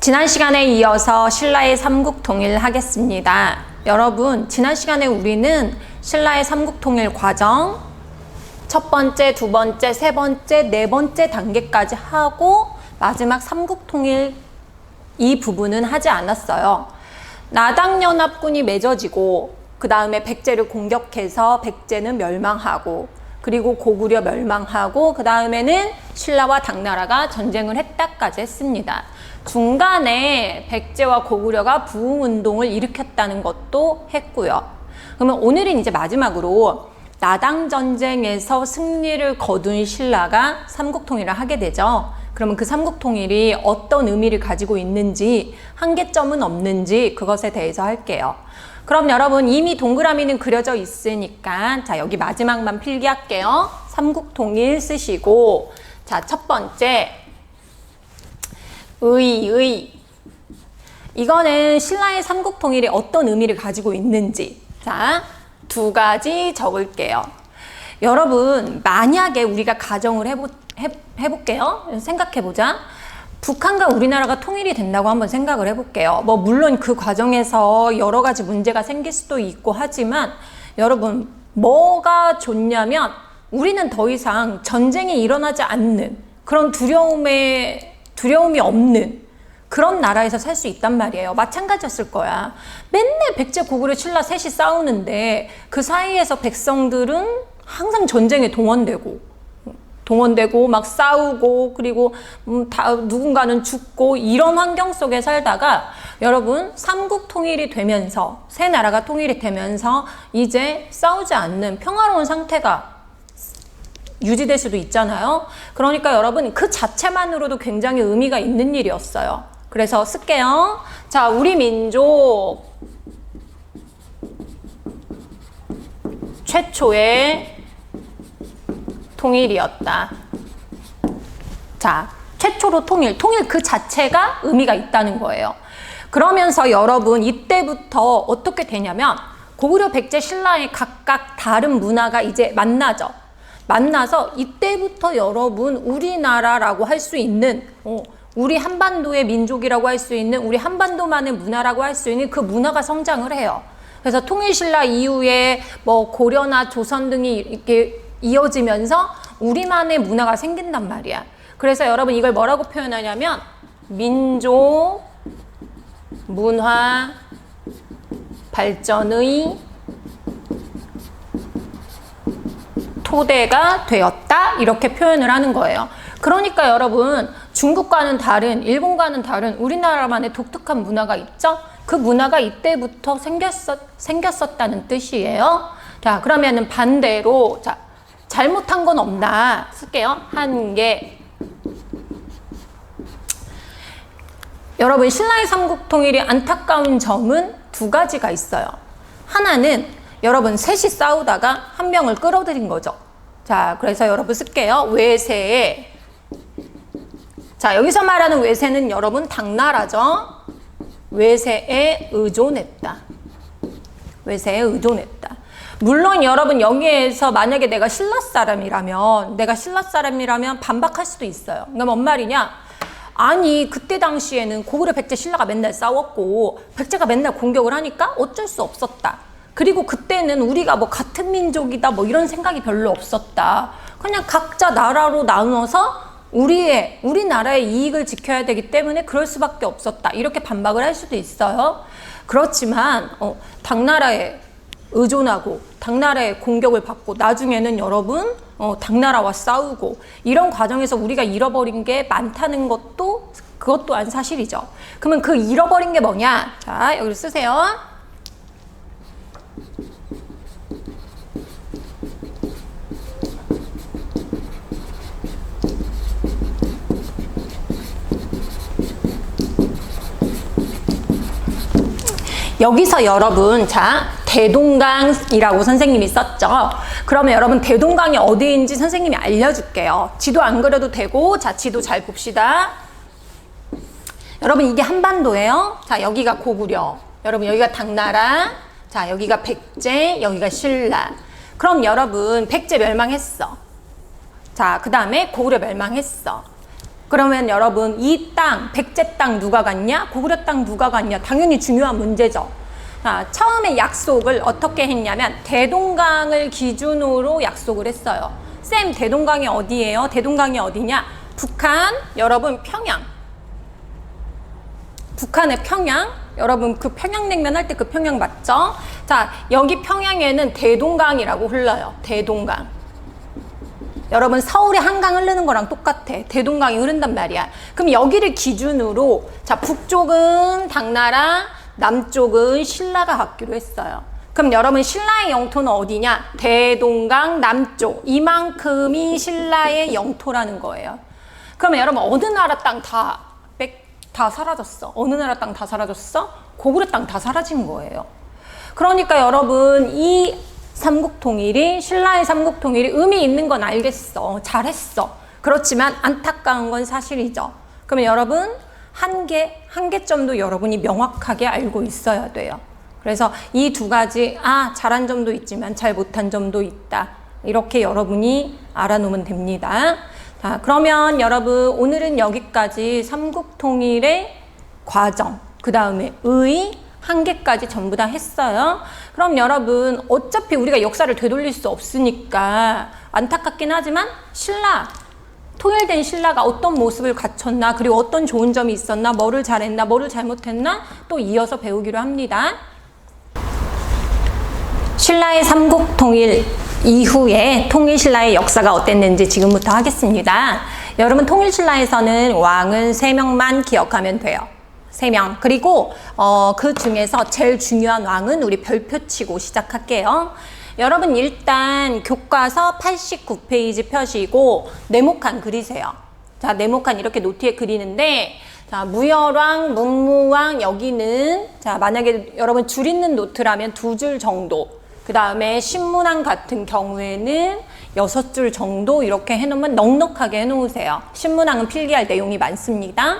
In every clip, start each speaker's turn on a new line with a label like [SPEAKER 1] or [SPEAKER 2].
[SPEAKER 1] 지난 시간에 이어서 신라의 삼국통일 하겠습니다. 여러분, 지난 시간에 우리는 신라의 삼국통일 과정 첫 번째, 두 번째, 세 번째, 네 번째 단계까지 하고 마지막 삼국통일 이 부분은 하지 않았어요. 나당연합군이 맺어지고 그 다음에 백제를 공격해서 백제는 멸망하고 그리고 고구려 멸망하고 그 다음에는 신라와 당나라가 전쟁을 했다까지 했습니다. 중간에 백제와 고구려가 부흥운동을 일으켰다는 것도 했고요. 그러면 오늘은 이제 마지막으로 나당전쟁에서 승리를 거둔 신라가 삼국통일을 하게 되죠. 그러면 그 삼국통일이 어떤 의미를 가지고 있는지, 한계점은 없는지 그것에 대해서 할게요. 그럼 여러분 이미 동그라미는 그려져 있으니까 자 여기 마지막만 필기할게요. 삼국통일 쓰시고 자 첫 번째 의 이거는 신라의 삼국통일이 어떤 의미를 가지고 있는지 자 두 가지 적을게요. 여러분 만약에 우리가 가정을 해볼게요. 생각해보자. 북한과 우리나라가 통일이 된다고 한번 생각을 해볼게요. 뭐 물론 그 과정에서 여러 가지 문제가 생길 수도 있고 하지만 여러분 뭐가 좋냐면 우리는 더 이상 전쟁이 일어나지 않는 그런 두려움이 없는 그런 나라에서 살 수 있단 말이에요. 마찬가지였을 거야. 맨날 백제 고구려 신라 셋이 싸우는데 그 사이에서 백성들은 항상 전쟁에 동원되고 막 싸우고 그리고 다 누군가는 죽고 이런 환경 속에 살다가 여러분 삼국통일이 되면서 세 나라가 통일이 되면서 이제 싸우지 않는 평화로운 상태가 유지될 수도 있잖아요. 그러니까 여러분 그 자체만으로도 굉장히 의미가 있는 일이었어요. 그래서 쓸게요. 자, 우리 민족 최초의 통일이었다. 자, 최초로 통일 그 자체가 의미가 있다는 거예요. 그러면서 여러분 이때부터 어떻게 되냐면 고구려, 백제, 신라의 각각 다른 문화가 이제 만나죠. 만나서 이때부터 여러분 우리나라라고 할 수 있는 우리 한반도의 민족이라고 할 수 있는 우리 한반도만의 문화라고 할 수 있는 그 문화가 성장을 해요. 그래서 통일신라 이후에 뭐 고려나 조선 등이 이렇게 이어지면서 우리만의 문화가 생긴단 말이야. 그래서 여러분 이걸 뭐라고 표현하냐면 민족 문화 발전의 토대가 되었다 이렇게 표현을 하는 거예요. 그러니까 여러분 중국과는 다른 일본과는 다른 우리나라만의 독특한 문화가 있죠. 그 문화가 이때부터 생겼었다는 뜻이에요. 자 그러면은 반대로 자 잘못한 건 없나 쓸게요. 한 개. 여러분 신라의 삼국통일이 안타까운 점은 두 가지가 있어요. 하나는 여러분 셋이 싸우다가 한 명을 끌어들인 거죠. 자 그래서 여러분 쓸게요. 외세에 자 여기서 말하는 외세는 여러분 당나라죠. 외세에 의존했다. 외세에 의존했다. 물론 여러분 여기에서 만약에 내가 신라 사람이라면 반박할 수도 있어요. 그러니까 뭔 말이냐? 아니 그때 당시에는 고구려, 백제, 신라가 맨날 싸웠고 백제가 맨날 공격을 하니까 어쩔 수 없었다. 그리고 그때는 우리가 뭐 같은 민족이다 뭐 이런 생각이 별로 없었다. 그냥 각자 나라로 나누어서 우리나라의 이익을 지켜야 되기 때문에 그럴 수밖에 없었다. 이렇게 반박을 할 수도 있어요. 그렇지만 당나라에 의존하고 당나라의 공격을 받고 나중에는 여러분 당나라와 싸우고 이런 과정에서 우리가 잃어버린 게 많다는 것도 그것 또한 사실이죠. 그러면 그 잃어버린 게 뭐냐? 자 여기 쓰세요. 여기서 여러분 자 대동강이라고 선생님이 썼죠. 그러면 여러분 대동강이 어디인지 선생님이 알려줄게요. 지도 안 그려도 되고 자 지도 잘 봅시다. 여러분 이게 한반도예요. 자 여기가 고구려, 여러분 여기가 당나라, 자 여기가 백제, 여기가 신라. 그럼 여러분 백제 멸망했어. 자 그 다음에 고구려 멸망했어. 그러면 여러분 이 땅, 백제 땅 누가 갖냐? 고구려 땅 누가 갖냐? 당연히 중요한 문제죠. 처음에 약속을 어떻게 했냐면 대동강을 기준으로 약속을 했어요. 쌤, 대동강이 어디예요? 대동강이 어디냐? 북한, 여러분 평양. 북한의 평양. 여러분 그 평양냉면 할 때 그 평양 맞죠? 자, 여기 평양에는 대동강이라고 흘러요. 대동강. 여러분 서울에 한강 흐르는 거랑 똑같아. 대동강이 흐른단 말이야. 그럼 여기를 기준으로 자, 북쪽은 당나라, 남쪽은 신라가 갖기로 했어요. 그럼 여러분 신라의 영토는 어디냐? 대동강 남쪽. 이만큼이 신라의 영토라는 거예요. 그러면 여러분 어느 나라 땅 다 사라졌어. 어느 나라 땅 다 사라졌어? 고구려 땅 다 사라진 거예요. 그러니까 여러분 이 삼국통일이, 신라의 삼국통일이 의미 있는 건 알겠어. 잘했어. 그렇지만 안타까운 건 사실이죠. 그러면 여러분 한계점도 여러분이 명확하게 알고 있어야 돼요. 그래서 이 두 가지, 잘한 점도 있지만 잘 못한 점도 있다. 이렇게 여러분이 알아놓으면 됩니다. 자, 그러면 여러분 오늘은 여기까지 삼국통일의 과정, 그 다음에 한계까지 전부 다 했어요. 그럼 여러분 어차피 우리가 역사를 되돌릴 수 없으니까 안타깝긴 하지만 통일된 신라가 어떤 모습을 갖췄나, 그리고 어떤 좋은 점이 있었나, 뭐를 잘했나, 뭐를 잘못했나 또 이어서 배우기로 합니다. 신라의 삼국통일 이후에 통일신라의 역사가 어땠는지 지금부터 하겠습니다. 여러분 통일신라에서는 왕은 3명만 기억하면 돼요. 3명. 그리고 그 중에서 제일 중요한 왕은 우리 별표 치고 시작할게요. 여러분 일단 교과서 89페이지 펴시고 네모칸 그리세요. 자, 네모칸 이렇게 노트에 그리는데 자, 무열왕, 문무왕 여기는 자, 만약에 여러분 줄 있는 노트라면 2줄 정도. 그 다음에 신문왕 같은 경우에는 6줄 정도 이렇게 해놓으면 넉넉하게 해놓으세요. 신문왕은 필기할 내용이 많습니다.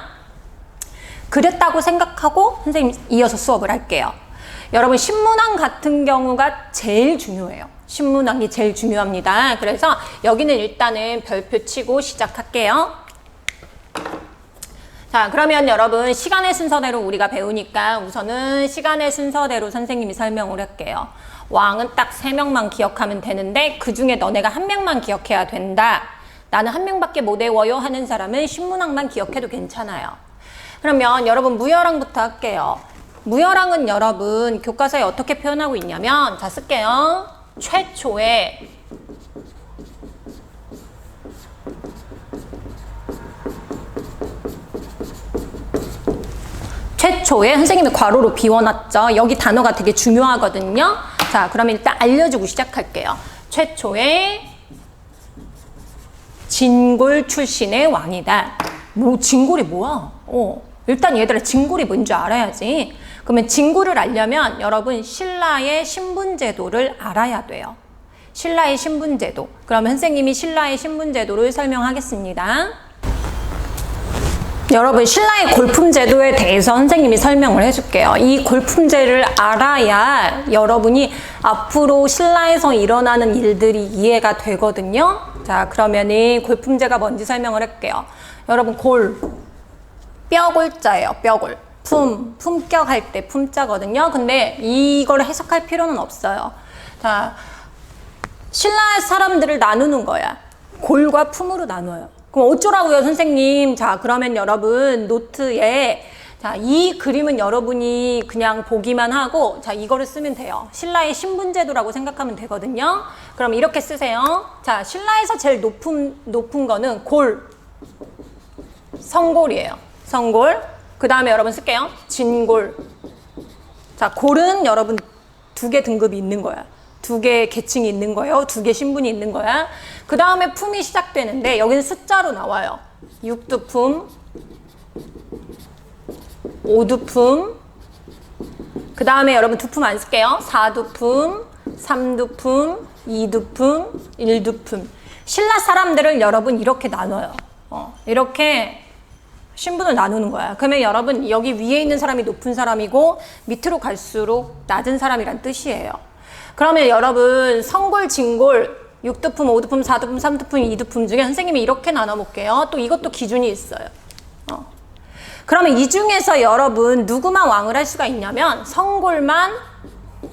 [SPEAKER 1] 그랬다고 생각하고 선생님 이어서 수업을 할게요. 여러분 신문왕 같은 경우가 제일 중요해요. 신문왕이 제일 중요합니다. 그래서 여기는 일단은 별표 치고 시작할게요. 자, 그러면 여러분 시간의 순서대로 우리가 배우니까 우선은 시간의 순서대로 선생님이 설명을 할게요. 왕은 딱 3명만 기억하면 되는데 그 중에 너네가 1명만 기억해야 된다. 나는 1명밖에 못 외워요 하는 사람은 신문왕만 기억해도 괜찮아요. 그러면 여러분 무열왕부터 할게요. 무열왕은 여러분 교과서에 어떻게 표현하고 있냐면 자, 쓸게요. 최초의 선생님이 괄호로 비워놨죠. 여기 단어가 되게 중요하거든요. 자, 그러면 일단 알려주고 시작할게요. 최초의 진골 출신의 왕이다. 진골이 뭐야? 일단 얘들아 진골이 뭔지 알아야지. 그러면 진골을 알려면 여러분 신라의 신분제도를 알아야 돼요. 신라의 신분제도. 그러면 선생님이 신라의 신분제도를 설명하겠습니다. 여러분 신라의 골품제도에 대해서 선생님이 설명을 해줄게요. 이 골품제를 알아야 여러분이 앞으로 신라에서 일어나는 일들이 이해가 되거든요. 자, 그러면은 골품제가 뭔지 설명을 할게요. 여러분 뼈골자예요. 뼈골. 품격 할 때 품자거든요. 근데 이걸 해석할 필요는 없어요. 자, 신라 사람들을 나누는 거야. 골과 품으로 나눠요. 그럼 어쩌라고요, 선생님? 자, 그러면 여러분 노트에 자, 이 그림은 여러분이 그냥 보기만 하고 자, 이거를 쓰면 돼요. 신라의 신분제도라고 생각하면 되거든요. 그럼 이렇게 쓰세요. 자, 신라에서 제일 높은 거는 성골이에요. 성골. 그 다음에 여러분 쓸게요. 진골. 자, 골은 여러분 2개 등급이 있는 거야. 2개 계층이 있는 거예요. 2개 신분이 있는 거야. 그 다음에 품이 시작되는데 여기는 숫자로 나와요. 6두품, 5두품, 그 다음에 여러분 두품 안 쓸게요. 4두품, 3두품, 2두품, 1두품. 신라 사람들을 여러분 이렇게 나눠요. 이렇게 신분을 나누는 거야. 그러면 여러분 여기 위에 있는 사람이 높은 사람이고 밑으로 갈수록 낮은 사람이란 뜻이에요. 그러면 여러분 성골, 진골 6두품, 5두품, 4두품, 3두품, 2두품 중에 선생님이 이렇게 나눠볼게요. 또 이것도 기준이 있어요. 그러면 이 중에서 여러분 누구만 왕을 할 수가 있냐면 성골만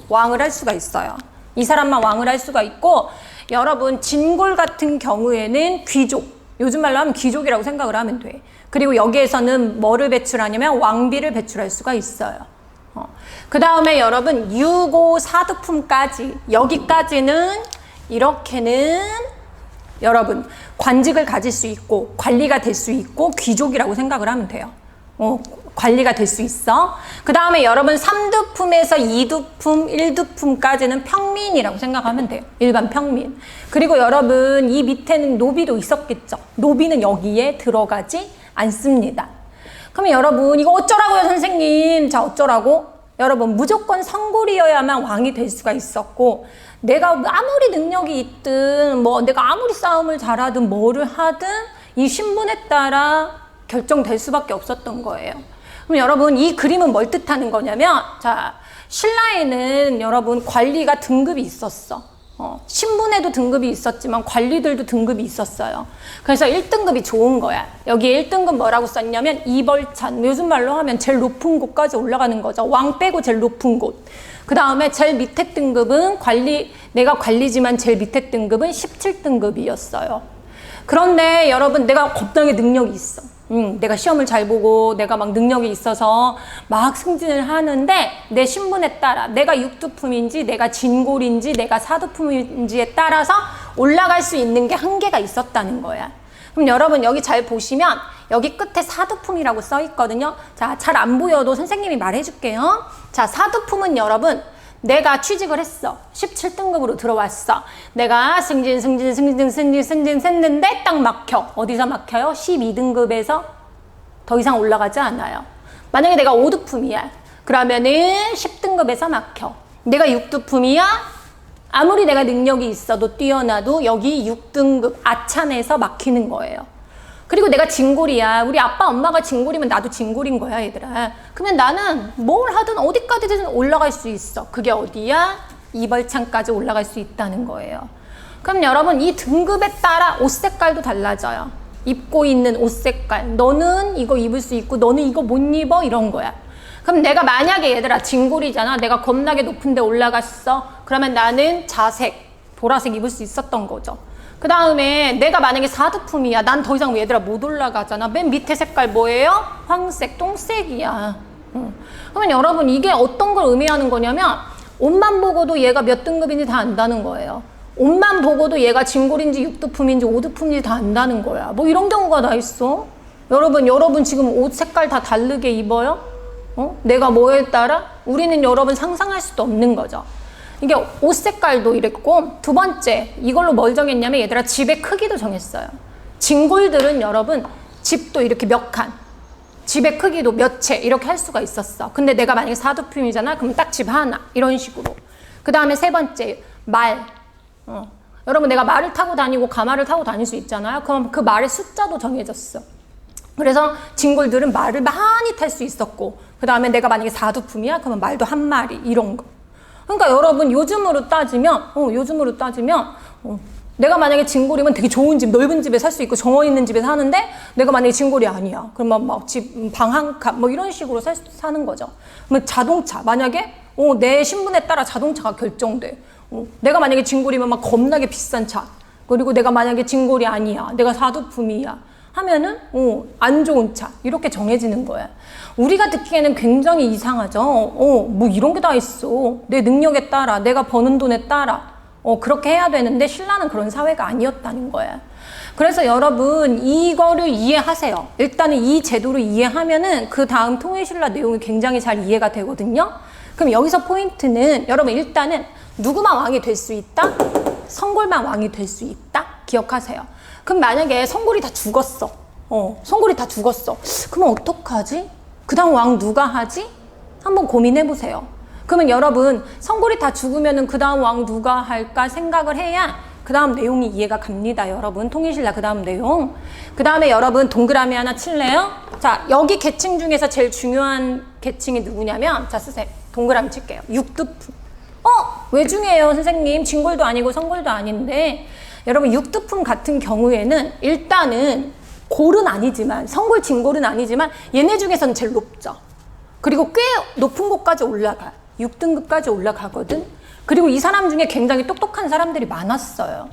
[SPEAKER 1] 왕을 할 수가 있어요. 이 사람만 왕을 할 수가 있고, 여러분 진골 같은 경우에는 귀족, 요즘 말로 하면 귀족이라고 생각을 하면 돼. 그리고 여기에서는 뭐를 배출하냐면 왕비를 배출할 수가 있어요. 그 다음에 여러분 6, 5, 4두품까지, 여기까지는 이렇게는 여러분 관직을 가질 수 있고 관리가 될 수 있고 귀족이라고 생각을 하면 돼요. 관리가 될 수 있어. 그 다음에 여러분 3두품에서 2두품, 1두품까지는 평민이라고 생각하면 돼요. 일반 평민. 그리고 여러분 이 밑에는 노비도 있었겠죠. 노비는 여기에 들어가지 않습니다. 그러면 여러분 이거 어쩌라고요 선생님? 자, 어쩌라고? 여러분 무조건 성골이어야만 왕이 될 수가 있었고, 내가 아무리 능력이 있든 뭐 내가 아무리 싸움을 잘하든 뭐를 하든 이 신분에 따라 결정될 수밖에 없었던 거예요. 그럼 여러분 이 그림은 뭘 뜻하는 거냐면, 자, 신라에는 여러분 관리가 등급이 있었어. 신분에도 등급이 있었지만 관리들도 등급이 있었어요. 그래서 1등급이 좋은 거야. 여기 1등급 뭐라고 썼냐면 이벌찬, 요즘 말로 하면 제일 높은 곳까지 올라가는 거죠. 왕 빼고 제일 높은 곳. 그 다음에 제일 밑에 등급은 내가 관리지만 제일 밑에 등급은 17등급이었어요. 그런데 여러분 내가 겁나게 능력이 있어. 내가 시험을 잘 보고 내가 막 능력이 있어서 막 승진을 하는데, 내 신분에 따라 내가 6두품인지 내가 진골인지 내가 4두품인지에 따라서 올라갈 수 있는 게 한계가 있었다는 거야. 그럼 여러분 여기 잘 보시면 여기 끝에 4두품이라고 써 있거든요. 자, 잘 안 보여도 선생님이 말해 줄게요. 자, 4두품은 여러분 내가 취직을 했어. 17등급으로 들어왔어. 내가 승진했는데 딱 막혀. 어디서 막혀요? 12등급에서 더 이상 올라가지 않아요. 만약에 내가 5두품이야. 그러면은 10등급에서 막혀. 내가 6두품이야. 아무리 내가 능력이 있어도 뛰어나도 여기 6등급 아찬에서 막히는 거예요. 그리고 내가 진골이야. 우리 아빠 엄마가 진골이면 나도 진골인 거야, 얘들아. 그러면 나는 뭘 하든 어디까지든 올라갈 수 있어. 그게 어디야? 이벌창까지 올라갈 수 있다는 거예요. 그럼 여러분 이 등급에 따라 옷 색깔도 달라져요. 입고 있는 옷 색깔. 너는 이거 입을 수 있고 너는 이거 못 입어? 이런 거야. 그럼 내가 만약에 얘들아 진골이잖아. 내가 겁나게 높은 데 올라갔어. 그러면 나는 자색, 보라색 입을 수 있었던 거죠. 그 다음에 내가 만약에 4두품이야. 난 더 이상 얘들아 못 올라가잖아. 맨 밑에 색깔 뭐예요? 황색, 똥색이야. 그러면 여러분 이게 어떤 걸 의미하는 거냐면, 옷만 보고도 얘가 몇 등급인지 다 안다는 거예요. 옷만 보고도 얘가 진골인지 6두품인지 5두품인지 다 안다는 거야. 뭐 이런 경우가 다 있어. 여러분 지금 옷 색깔 다 다르게 입어요? 내가 뭐에 따라? 우리는 여러분 상상할 수도 없는 거죠. 이게 옷 색깔도 이랬고, 두 번째 이걸로 뭘 정했냐면 얘들아 집의 크기도 정했어요. 진골들은 여러분 집도 이렇게 몇 칸, 집의 크기도 몇 채 이렇게 할 수가 있었어. 근데 내가 만약에 4두품이잖아. 그럼 딱 집 하나 이런 식으로. 그 다음에 세 번째 말. 여러분 내가 말을 타고 다니고 가마를 타고 다닐 수 있잖아요. 그럼 그 말의 숫자도 정해졌어. 그래서 진골들은 말을 많이 탈 수 있었고, 그 다음에 내가 만약에 4두품이야 그러면 말도 한 마리 이런 거. 그러니까 여러분 요즘으로 따지면 내가 만약에 진골이면 되게 좋은 집, 넓은 집에 살 수 있고 정원 있는 집에 사는데, 내가 만약에 진골이 아니야. 그러면 막 집 방 한 칸 뭐 이런 식으로 사는 거죠. 그러면 자동차 만약에 내 신분에 따라 자동차가 결정돼. 내가 만약에 진골이면 막 겁나게 비싼 차. 그리고 내가 만약에 진골이 아니야. 내가 4두품이야. 하면은 안 좋은 차 이렇게 정해지는 거야. 우리가 듣기에는 굉장히 이상하죠. 뭐 이런 게 다 있어. 내 능력에 따라, 내가 버는 돈에 따라 그렇게 해야 되는데, 신라는 그런 사회가 아니었다는 거야. 그래서 여러분 이거를 이해하세요. 일단은 이 제도를 이해하면은 그 다음 통일신라 내용이 굉장히 잘 이해가 되거든요. 그럼 여기서 포인트는 여러분 일단은 누구만 왕이 될 수 있다? 성골만 왕이 될 수 있다? 기억하세요. 그럼 만약에 성골이 다 죽었어. 성골이 다 죽었어. 그러면 어떡하지? 그 다음 왕 누가 하지? 한번 고민해 보세요. 그러면 여러분 성골이 다 죽으면은 그 다음 왕 누가 할까 생각을 해야 그 다음 내용이 이해가 갑니다. 여러분 통일신라 그 다음 내용. 그 다음에 여러분 동그라미 하나 칠래요? 자, 여기 계층 중에서 제일 중요한 계층이 누구냐면, 자 쓰세요. 동그라미 칠게요. 6두품. 왜 중요해요 선생님? 진골도 아니고 성골도 아닌데. 여러분 육두품 같은 경우에는 일단은 골은 아니지만, 성골 진골은 아니지만 얘네 중에서는 제일 높죠. 그리고 꽤 높은 곳까지 올라가. 6등급까지 올라가거든. 그리고 이 사람 중에 굉장히 똑똑한 사람들이 많았어요.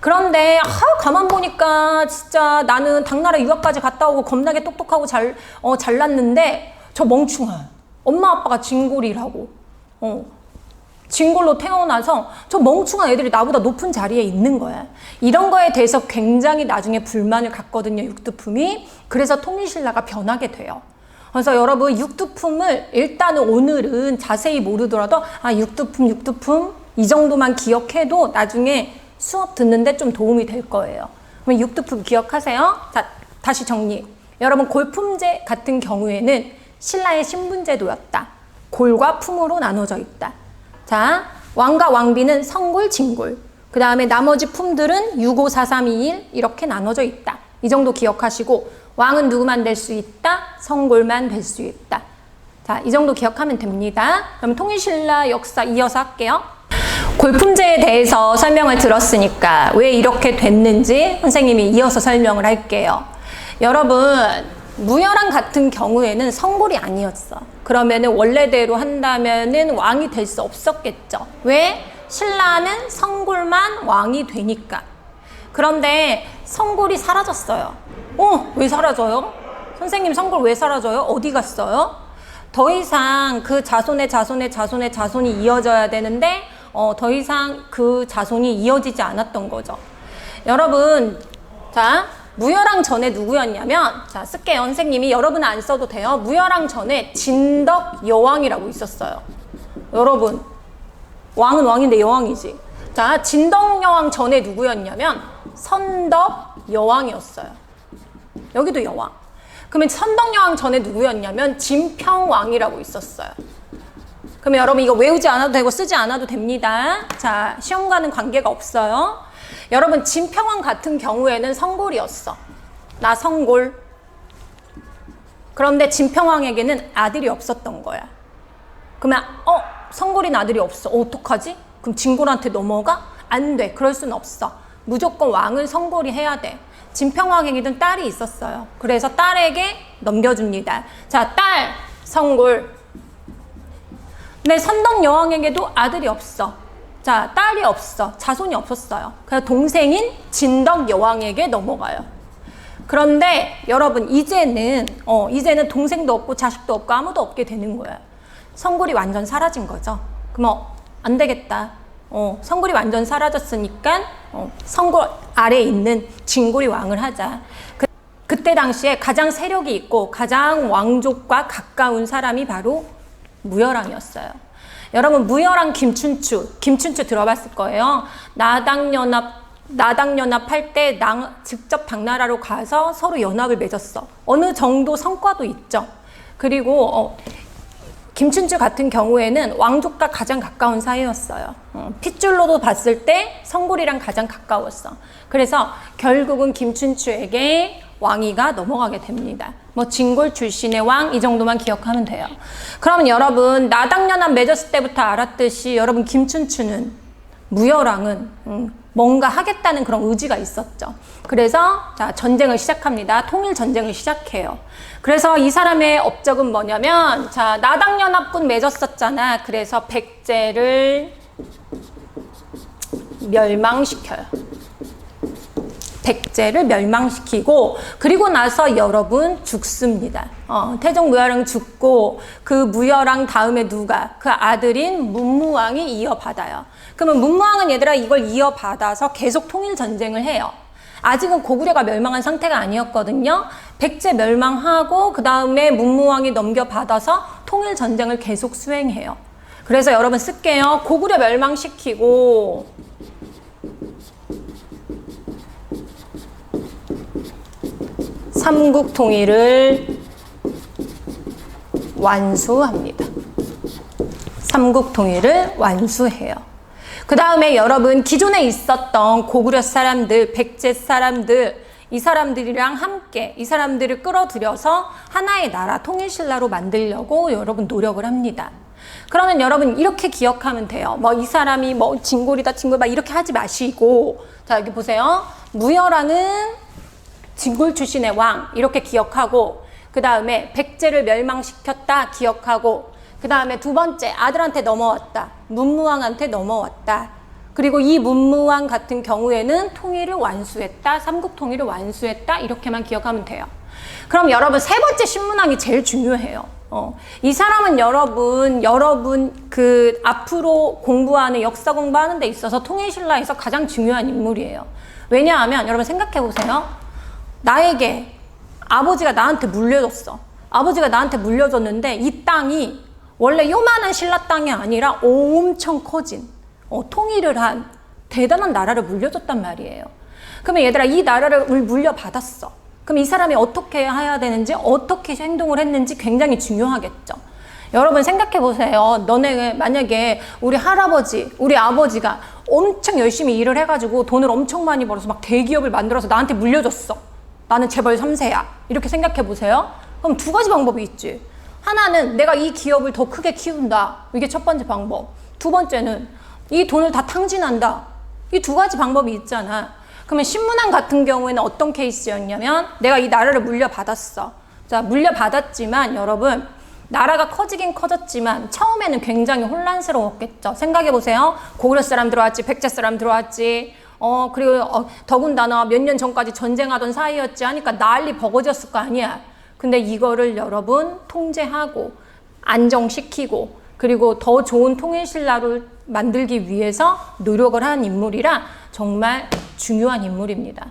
[SPEAKER 1] 그런데 가만 보니까 진짜 나는 당나라 유학까지 갔다 오고 겁나게 똑똑하고 잘났는데 저 멍충한 엄마 아빠가 진골이라고 진골로 태어나서 저 멍충한 애들이 나보다 높은 자리에 있는 거야. 이런 거에 대해서 굉장히 나중에 불만을 갖거든요, 육두품이. 그래서 통일신라가 변하게 돼요. 그래서 여러분 육두품을 일단은 오늘은 자세히 모르더라도 육두품 이 정도만 기억해도 나중에 수업 듣는데 좀 도움이 될 거예요. 그럼 육두품 기억하세요. 자, 다시 정리. 여러분 골품제 같은 경우에는 신라의 신분제도였다. 골과 품으로 나눠져 있다. 자, 왕과 왕비는 성골, 진골. 그 다음에 나머지 품들은 6, 5, 4, 3, 2, 1 이렇게 나눠져 있다. 이 정도 기억하시고 왕은 누구만 될 수 있다? 성골만 될 수 있다. 자, 이 정도 기억하면 됩니다. 그럼 통일신라 역사 이어서 할게요. 골품제에 대해서 설명을 들었으니까 왜 이렇게 됐는지 선생님이 이어서 설명을 할게요. 여러분, 무열왕 같은 경우에는 성골이 아니었어. 그러면은 원래대로 한다면은 왕이 될 수 없었겠죠. 왜? 신라는 성골만 왕이 되니까. 그런데 성골이 사라졌어요. 왜 사라져요? 선생님, 성골 왜 사라져요? 어디 갔어요? 더 이상 그 자손의 자손이 이어져야 되는데 더 이상 그 자손이 이어지지 않았던 거죠. 여러분, 자, 무열왕 전에 누구였냐면, 자, 쓸게요. 선생님이 여러분은 안 써도 돼요. 무열왕 전에 진덕 여왕이라고 있었어요. 여러분, 왕은 왕인데 여왕이지. 자, 진덕 여왕 전에 누구였냐면 선덕 여왕이었어요. 여기도 여왕. 그러면 선덕 여왕 전에 누구였냐면 진평왕이라고 있었어요. 그러면 여러분 이거 외우지 않아도 되고 쓰지 않아도 됩니다. 자, 시험과는 관계가 없어요. 여러분 진평왕 같은 경우에는 성골이었어. 나 성골. 그런데 진평왕에게는 아들이 없었던 거야. 그러면 성골인 아들이 없어. 어떡하지? 그럼 진골한테 넘어가? 안 돼. 그럴 순 없어. 무조건 왕은 성골이 해야 돼. 진평왕에게는 딸이 있었어요. 그래서 딸에게 넘겨줍니다. 자, 딸 성골. 근데 선덕 여왕에게도 아들이 없어. 자, 딸이 없어. 자손이 없었어요. 그래서 동생인 진덕 여왕에게 넘어가요. 그런데 여러분 이제는 동생도 없고 자식도 없고 아무도 없게 되는 거야. 성골이 완전 사라진 거죠. 그럼 안 되겠다. 성골이 완전 사라졌으니까 성골 아래에 있는 진골이 왕을 하자. 그때 당시에 가장 세력이 있고 가장 왕족과 가까운 사람이 바로 무열왕이었어요. 여러분 무열왕 김춘추 들어봤을 거예요. 나당연합 할 때 직접 당나라로 가서 서로 연합을 맺었어. 어느 정도 성과도 있죠. 그리고 김춘추 같은 경우에는 왕족과 가장 가까운 사이였어요. 핏줄로도 봤을 때 성골이랑 가장 가까웠어. 그래서 결국은 김춘추에게 왕위가 넘어가게 됩니다. 진골 출신의 왕 이 정도만 기억하면 돼요. 그러면 여러분 나당연합 맺었을 때부터 알았듯이 여러분 김춘추는 무열왕은 뭔가 하겠다는 그런 의지가 있었죠. 그래서 자 전쟁을 시작합니다. 통일 전쟁을 시작해요. 그래서 이 사람의 업적은 뭐냐면 자 나당연합군 맺었었잖아. 그래서 백제를 멸망시켜요. 백제를 멸망시키고 그리고 나서 여러분 죽습니다. 태종 무열왕 죽고 그 무열왕 다음에 누가? 그 아들인 문무왕이 이어받아요. 그러면 문무왕은 얘들아 이걸 이어받아서 계속 통일전쟁을 해요. 아직은 고구려가 멸망한 상태가 아니었거든요. 백제 멸망하고 그 다음에 문무왕이 넘겨받아서 통일전쟁을 계속 수행해요. 그래서 여러분 쓸게요. 고구려 멸망시키고 삼국 통일을 완수합니다. 삼국 통일을 완수해요. 그 다음에 여러분 기존에 있었던 고구려 사람들, 백제 사람들 이 사람들이랑 함께 이 사람들을 끌어들여서 하나의 나라 통일신라로 만들려고 여러분 노력을 합니다. 그러면 여러분 이렇게 기억하면 돼요. 뭐 이 사람이 뭐 진골이다 진골 막 이렇게 하지 마시고, 자 여기 보세요. 무열왕은 진골 출신의 왕 이렇게 기억하고, 그 다음에 백제를 멸망시켰다 기억하고, 그 다음에 두 번째 아들한테 넘어왔다. 문무왕한테 넘어왔다. 그리고 이 문무왕 같은 경우에는 통일을 완수했다. 삼국 통일을 완수했다. 이렇게만 기억하면 돼요. 그럼 여러분 세 번째 신문왕이 제일 중요해요. 이 사람은 여러분 그 앞으로 공부하는 역사 공부하는 데 있어서 통일신라에서 가장 중요한 인물이에요. 왜냐하면 여러분 생각해 보세요. 나에게 아버지가 나한테 물려줬어. 아버지가 나한테 물려줬는데 이 땅이 원래 요만한 신라 땅이 아니라 엄청 커진 통일을 한 대단한 나라를 물려줬단 말이에요. 그러면 얘들아 이 나라를 물려받았어. 그럼 이 사람이 어떻게 해야 되는지, 어떻게 행동을 했는지 굉장히 중요하겠죠. 여러분 생각해 보세요. 너네 만약에 우리 할아버지, 우리 아버지가 엄청 열심히 일을 해가지고 돈을 엄청 많이 벌어서 막 대기업을 만들어서 나한테 물려줬어. 나는 재벌 3세야. 이렇게 생각해 보세요. 그럼 두 가지 방법이 있지. 하나는 내가 이 기업을 더 크게 키운다. 이게 첫 번째 방법. 두 번째는 이 돈을 다 탕진한다. 이 두 가지 방법이 있잖아. 그러면 신문왕 같은 경우에는 어떤 케이스였냐면 내가 이 나라를 물려받았어. 자, 물려받았지만 여러분 나라가 커지긴 커졌지만 처음에는 굉장히 혼란스러웠겠죠. 생각해 보세요. 고구려 사람 들어왔지, 백제 사람 들어왔지. 그리고 더군다나 몇 년 전까지 전쟁하던 사이였지 하니까 난리 버거졌을 거 아니야. 근데 이거를 여러분 통제하고 안정시키고 그리고 더 좋은 통일신라를 만들기 위해서 노력을 한 인물이라 정말 중요한 인물입니다.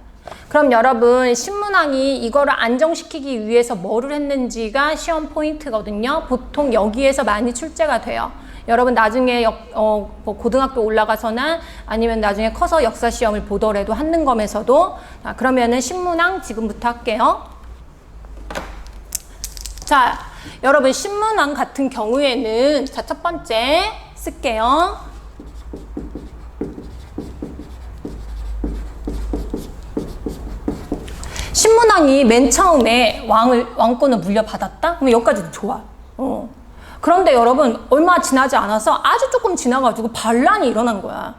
[SPEAKER 1] 그럼 여러분 신문왕이 이거를 안정시키기 위해서 뭐를 했는지가 시험 포인트거든요. 보통 여기에서 많이 출제가 돼요. 여러분 나중에 뭐 고등학교 올라가서나 아니면 나중에 커서 역사 시험을 보더라도 한능검에서도 그러면은 신문왕 지금부터 할게요. 자, 여러분 신문왕 같은 경우에는 자, 첫 번째 쓸게요. 신문왕이 맨 처음에 왕권을 물려받았다? 그럼 여기까지도 좋아. 그런데 여러분 얼마 지나지 않아서 아주 조금 지나가지고 반란이 일어난 거야.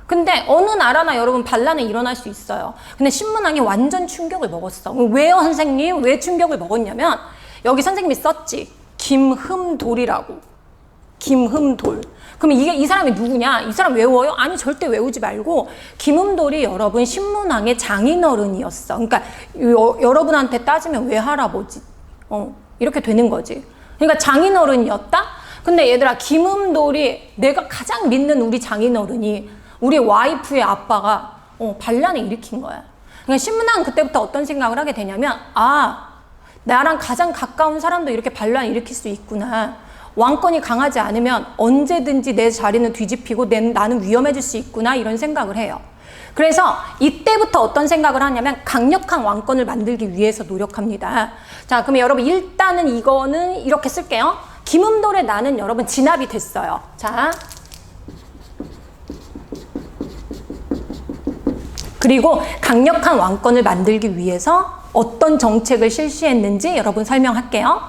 [SPEAKER 1] 근데 어느 나라나 여러분 반란이 일어날 수 있어요. 근데 신문왕이 완전 충격을 먹었어. 왜요 선생님? 왜 충격을 먹었냐면 여기 선생님이 썼지. 김흠돌이라고. 김흠돌. 그럼 이 사람이 누구냐? 이 사람 외워요? 아니 절대 외우지 말고 김흠돌이 여러분 신문왕의 장인어른이었어. 그러니까 여러분한테 따지면 외할아버지. 이렇게 되는 거지. 그러니까 장인어른이었다? 근데 얘들아 김흠돌이 내가 가장 믿는 우리 장인어른이 우리 와이프의 아빠가 반란을 일으킨 거야. 그러니까 신문왕은 그때부터 어떤 생각을 하게 되냐면 나랑 가장 가까운 사람도 이렇게 반란을 일으킬 수 있구나. 왕권이 강하지 않으면 언제든지 내 자리는 뒤집히고 나는 위험해질 수 있구나 이런 생각을 해요. 그래서 이때부터 어떤 생각을 하냐면 강력한 왕권을 만들기 위해서 노력합니다. 자, 그러면 여러분 일단은 이거는 이렇게 쓸게요. 김흠돌의 나는 여러분 진압이 됐어요. 자, 그리고 강력한 왕권을 만들기 위해서 어떤 정책을 실시했는지 여러분 설명할게요.